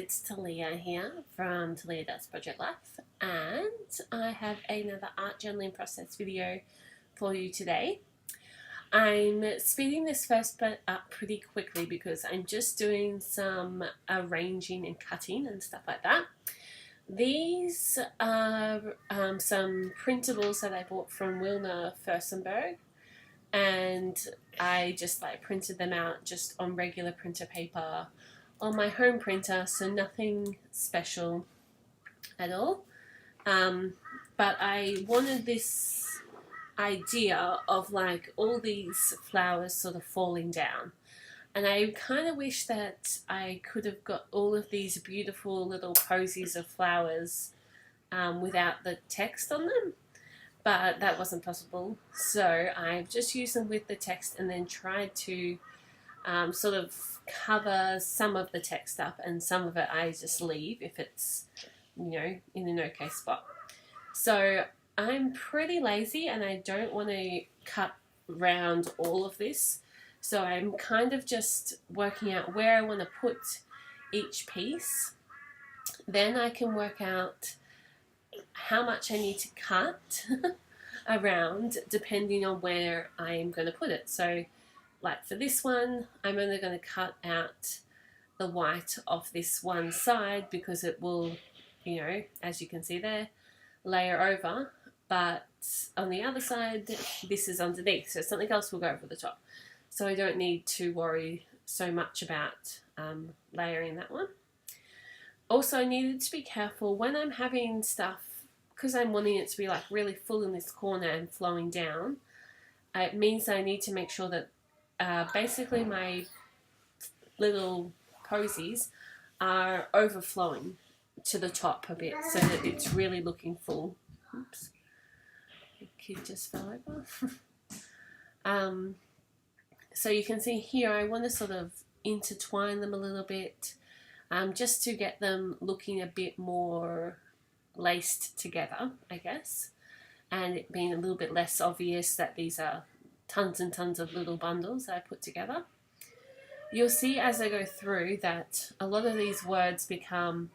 it's Talia here from Talia Does Project Life, and I have another art journaling process video for you today. I'm speeding this first bit up pretty quickly because I'm just doing some arranging and cutting and stuff like that. These are some printables that I bought from Wilna Furstenberg, and I just printed them out just on regular printer paper on my home printer, so nothing special at all. But I wanted this idea of all these flowers sort of falling down, and I kind of wish that I could have got all of these beautiful little posies of flowers without the text on them, but that wasn't possible, so I've just used them with the text and then tried to sort of cover some of the text up, and some of it I just leave if it's, in an okay spot. So I'm pretty lazy and I don't want to cut around all of this, so I'm kind of just working out where I want to put each piece. Then I can work out how much I need to cut around depending on where I'm going to put it. So for this one, I'm only going to cut out the white off this one side because it will, as you can see there, layer over. But on the other side, this is underneath, so something else will go over the top. So I don't need to worry so much about layering that one. Also, I needed to be careful when I'm having stuff, because I'm wanting it to be really full in this corner and flowing down. It means I need to make sure that basically my little posies are overflowing to the top a bit so that it's really looking full. Oops, the kid just fell over. So you can see here I want to sort of intertwine them a little bit, just to get them looking a bit more laced together, I guess, and it being a little bit less obvious that these are tons and tons of little bundles that I put together. You'll see as I go through that a lot of these words become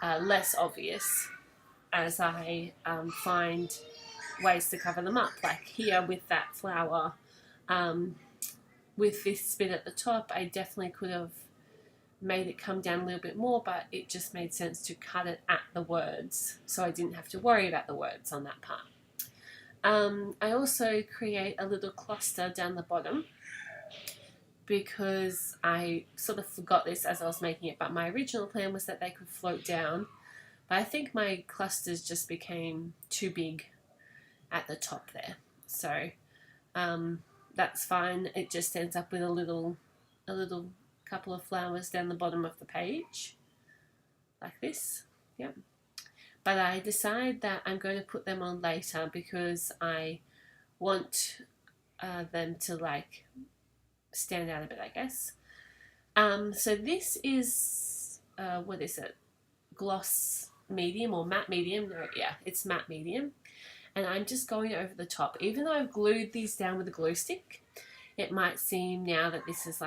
less obvious as I find ways to cover them up, like here with that flower. With this bit at the top, I definitely could have made it come down a little bit more, but it just made sense to cut it at the words so I didn't have to worry about the words on that part. I also create a little cluster down the bottom because I sort of forgot this as I was making it, but my original plan was that they could float down, but I think my clusters just became too big at the top there, so that's fine. It just ends up with a little couple of flowers down the bottom of the page like this. Yep. But I decide that I'm going to put them on later because I want them to stand out a bit, I guess. So this is, what is it? Gloss medium or matte medium? No, yeah, it's matte medium. And I'm just going over the top. Even though I've glued these down with a glue stick, it might seem now that this is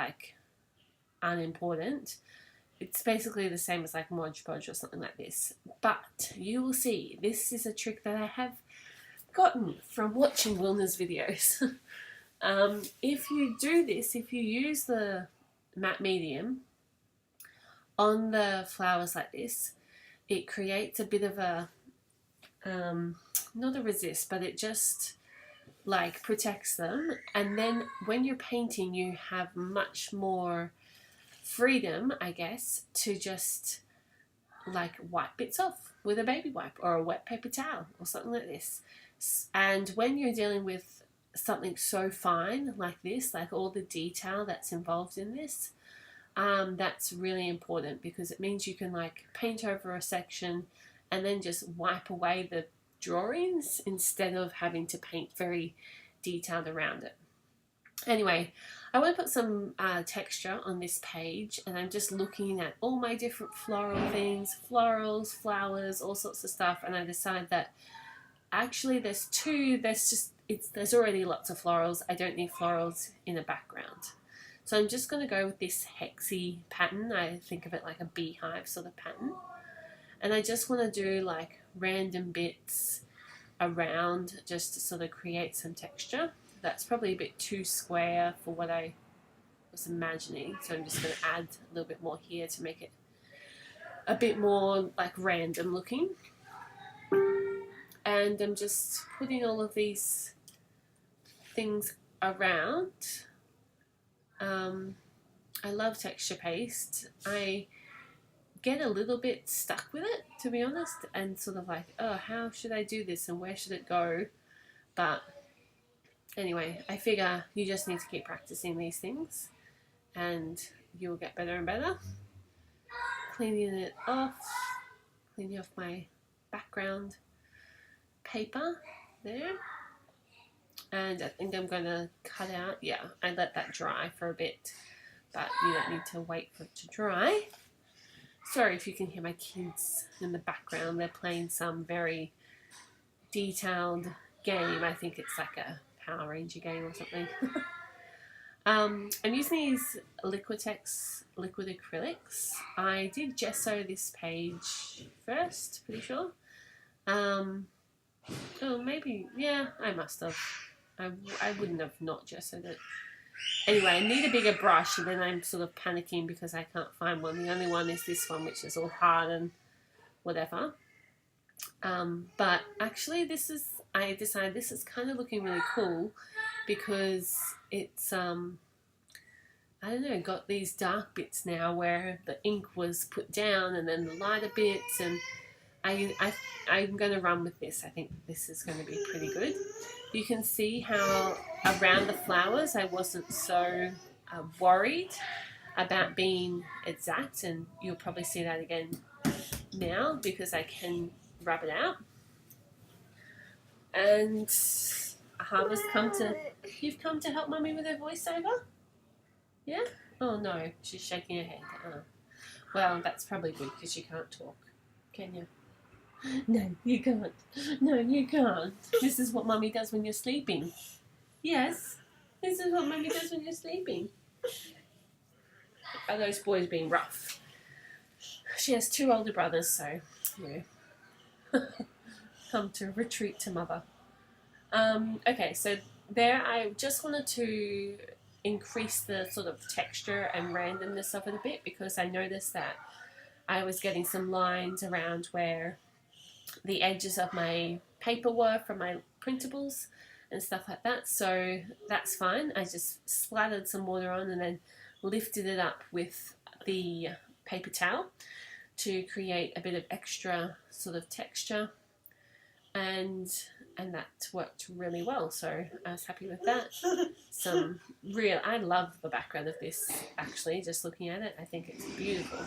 unimportant. It's basically the same as Mod Podge or something like this. But you will see, this is a trick that I have gotten from watching Wilna's videos. If you do this, if you use the matte medium on the flowers like this, it creates a bit of a, not a resist, but it just protects them. And then when you're painting, you have much more freedom, I guess, to just wipe bits off with a baby wipe or a wet paper towel or something like this. And when you're dealing with something so fine like this, all the detail that's involved in this, that's really important because it means you can paint over a section and then just wipe away the drawings instead of having to paint very detailed around it. Anyway, I want to put some texture on this page, and I'm just looking at all my different floral things, florals, flowers, all sorts of stuff, and I decide that actually there's already lots of florals. I don't need florals in the background. So I'm just going to go with this hexy pattern. I think of it like a beehive sort of pattern. And I just want to do like random bits around just to sort of create some texture. That's probably a bit too square for what I was imagining. So I'm just going to add a little bit more here to make it a bit more like random looking. And I'm just putting all of these things around. I love texture paste. I get a little bit stuck with it, to be honest, and sort of like, oh, how should I do this and where should it go? But anyway, I figure you just need to keep practicing these things and you'll get better and better. Cleaning it off, cleaning off my background paper there. And I think I'm going to cut out, yeah, I let that dry for a bit, but you don't need to wait for it to dry. Sorry if you can hear my kids in the background. They're playing some very detailed game. I think it's like a Power Ranger game or something. I'm using these Liquitex liquid acrylics. I did gesso this page first, pretty sure. Oh, maybe, yeah, I must have. I wouldn't have not gessoed it. Anyway, I need a bigger brush, and then I'm sort of panicking because I can't find one. The only one is this one, which is all hard and whatever. But actually, I decided this is kind of looking really cool because it's, I don't know, got these dark bits now where the ink was put down and then the lighter bits, and I'm going to run with this. I think this is going to be pretty good. You can see how around the flowers I wasn't so worried about being exact, and you'll probably see that again now because I can rub it out. And you've come to help Mummy with her voiceover? Yeah? Oh no, she's shaking her head. Oh. Well, that's probably good because you can't talk, can you? No, you can't. No, you can't. This is what Mummy does when you're sleeping. Yes, this is what Mummy does when you're sleeping. Are those boys being rough? She has 2 older brothers, so, you know, come to retreat to mother. Okay, so there I just wanted to increase the sort of texture and randomness of it a bit because I noticed that I was getting some lines around where the edges of my paper were from my printables and stuff like that, so that's fine. I just splattered some water on and then lifted it up with the paper towel to create a bit of extra sort of texture, and that worked really well, so I was happy with that. I love the background of this, actually, just looking at it. I think it's beautiful.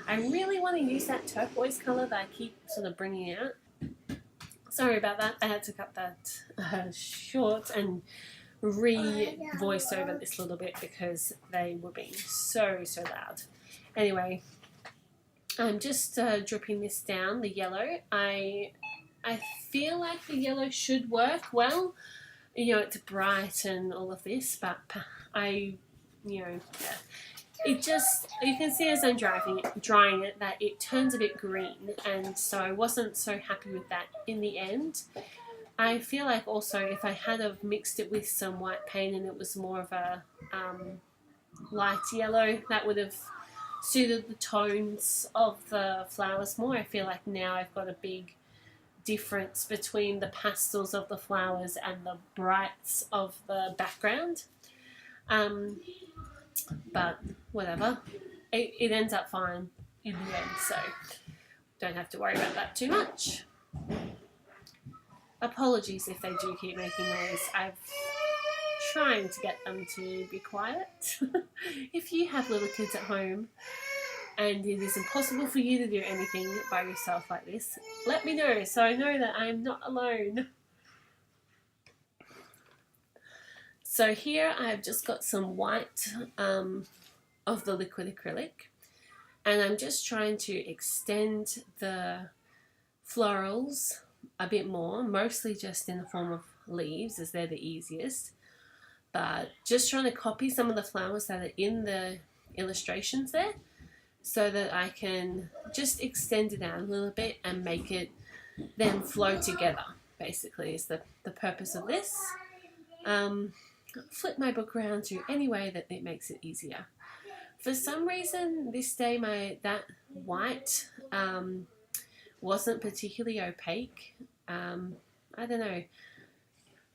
I really want to use that turquoise colour that I keep sort of bringing out. Sorry about that. I had to cut that short and re-voice over this a little bit because they were being so loud. Anyway, I'm just dripping this down, the yellow. I feel like the yellow should work well. You know, it's bright and all of this, but it just, you can see as I'm drying it that it turns a bit green, and so I wasn't so happy with that in the end. I feel like also if I had have mixed it with some white paint and it was more of a light yellow, that would have suited the tones of the flowers more. I feel like now I've got a big difference between the pastels of the flowers and the brights of the background. But whatever, it ends up fine in the end, so don't have to worry about that too much. Apologies if they do keep making noise. I'm trying to get them to be quiet. If you have little kids at home and it is impossible for you to do anything by yourself like this, let me know so I know that I am not alone. So here I've just got some white of the liquid acrylic, and I'm just trying to extend the florals a bit more, mostly just in the form of leaves as they're the easiest. but just trying to copy some of the flowers that are in the illustrations there so that I can just extend it out a little bit and make it then flow together, basically, is the purpose of this. Flip my book around to any way that it makes it easier. For some reason, this day that white wasn't particularly opaque. I don't know.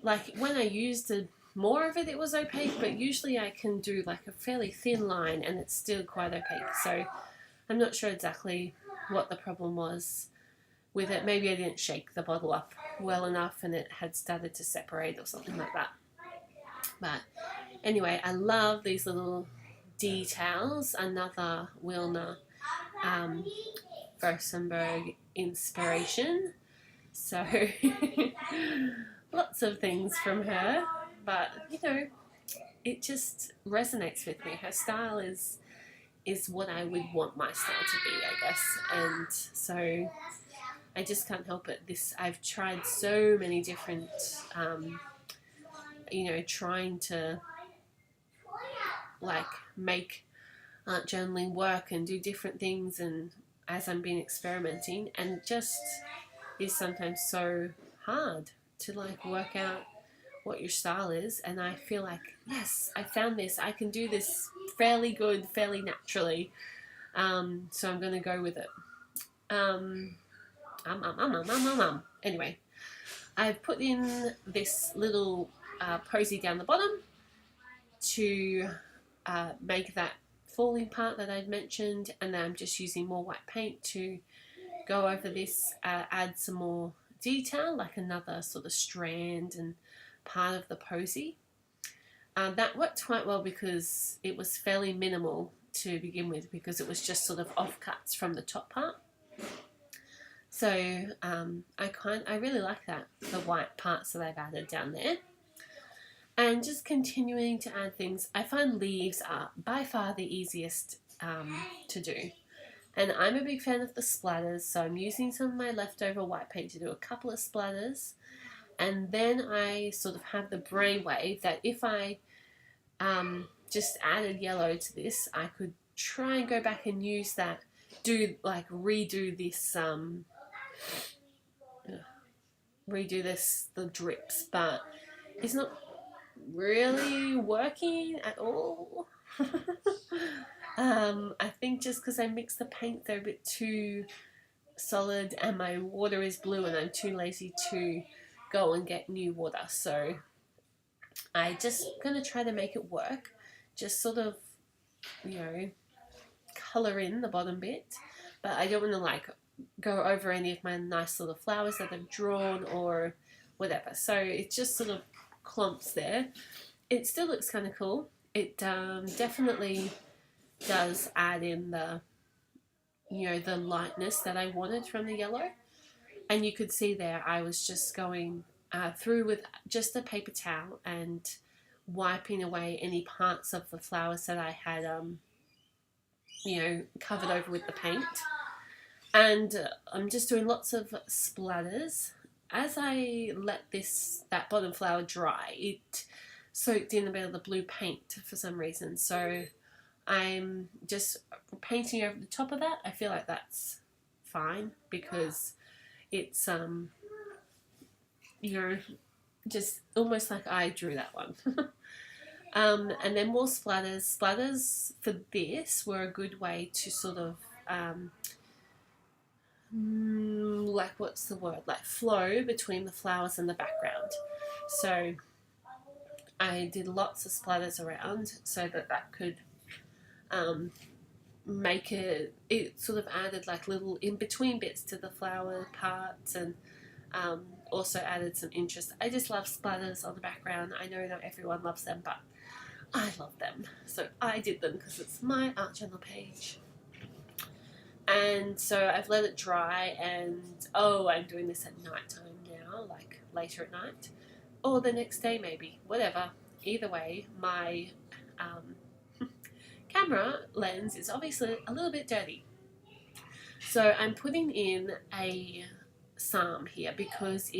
Like when I used more of it, it was opaque, but usually I can do like a fairly thin line and it's still quite opaque. So I'm not sure exactly what the problem was with it. Maybe I didn't shake the bottle up well enough and it had started to separate or something like that. But anyway, I love these little details. Another Wilna Rosenberg inspiration. So lots of things from her, but you know, it just resonates with me. Her style is what I would want my style to be, I guess. And so I just can't help it. I've tried so many different trying to like make art journaling work and do different things, and as I'm been experimenting, and just is sometimes so hard to like work out what your style is. And I feel like, yes, I found this, I can do this fairly good, fairly naturally, so I'm gonna go with it. Anyway, I've put in this little posy down the bottom to make that falling part that I'd mentioned, and then I'm just using more white paint to go over this, add some more detail, like another sort of strand and part of the posy. That worked quite well because it was fairly minimal to begin with, because it was just sort of offcuts from the top part. So I really like that, the white parts that I've added down there. And just continuing to add things. I find leaves are by far the easiest to do. And I'm a big fan of the splatters, so I'm using some of my leftover white paint to do a couple of splatters. And then I sort of have the brainwave that if I just added yellow to this, I could try and go back and use that, redo the drips, but it's not really working at all. I think just because I mix the paint, they're a bit too solid and my water is blue and I'm too lazy to go and get new water. So I just gonna try to make it work, just sort of, colour in the bottom bit, but I don't want to like go over any of my nice little flowers that I've drawn or whatever. So it just sort of clumps there. It still looks kind of cool. It definitely does add in the the lightness that I wanted from the yellow. And you could see there I was just going through with just a paper towel and wiping away any parts of the flowers that I had covered over with the paint. And I'm just doing lots of splatters. As I let that bottom flower dry, it soaked in a bit of the blue paint for some reason. So I'm just painting over the top of that. I feel like that's fine because it's just almost like I drew that one. And then more splatters. Splatters for this were a good way to sort of flow between the flowers and the background. So I did lots of splatters around so that could make it sort of added like little in between bits to the flower parts, and also added some interest. I just love splatters on the background. I know not everyone loves them, but I love them, so I did them because it's my art journal page. And so I've let it dry, and I'm doing this at night time now, like later at night, or the next day maybe, whatever. Either way, my camera lens is obviously a little bit dirty. So I'm putting in a psalm here because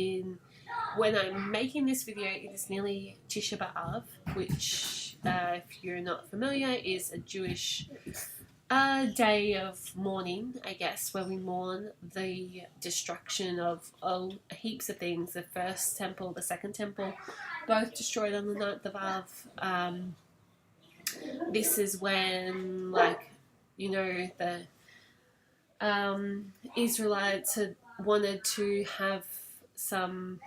when I'm making this video, it is nearly Tisha B'Av, which, if you're not familiar, is a Jewish day of mourning, I guess, where we mourn the destruction of heaps of things. The first temple, the second temple, both destroyed on the 9th of Av. This is when, like, you know, the Israelites had wanted to have some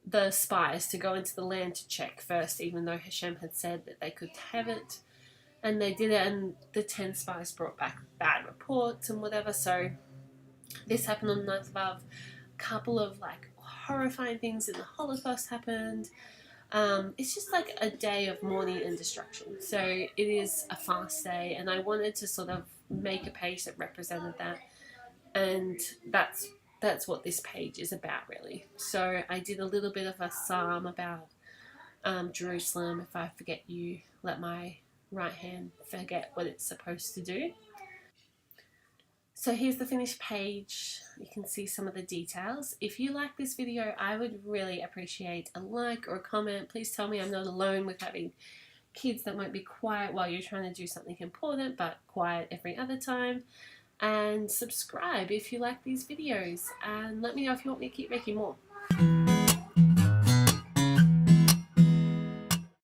the spies to go into the land to check first, even though Hashem had said that they could have it, and they did it, and the 10 spies brought back bad reports and whatever. So this happened on the 9th of Av. A couple of like horrifying things in the Holocaust happened. It's just like a day of mourning and destruction. So it is a fast day, and I wanted to sort of make a page that represented that, and that's what this page is about, really. So I did a little bit of a psalm about Jerusalem. If I forget you, let my right hand forget what it's supposed to do. So here's the finished page. You can see some of the details. If you like this video, I would really appreciate a like or a comment. Please tell me I'm not alone with having kids that might be quiet while you're trying to do something important, but quiet every other time. And subscribe if you like these videos, and let me know if you want me to keep making more.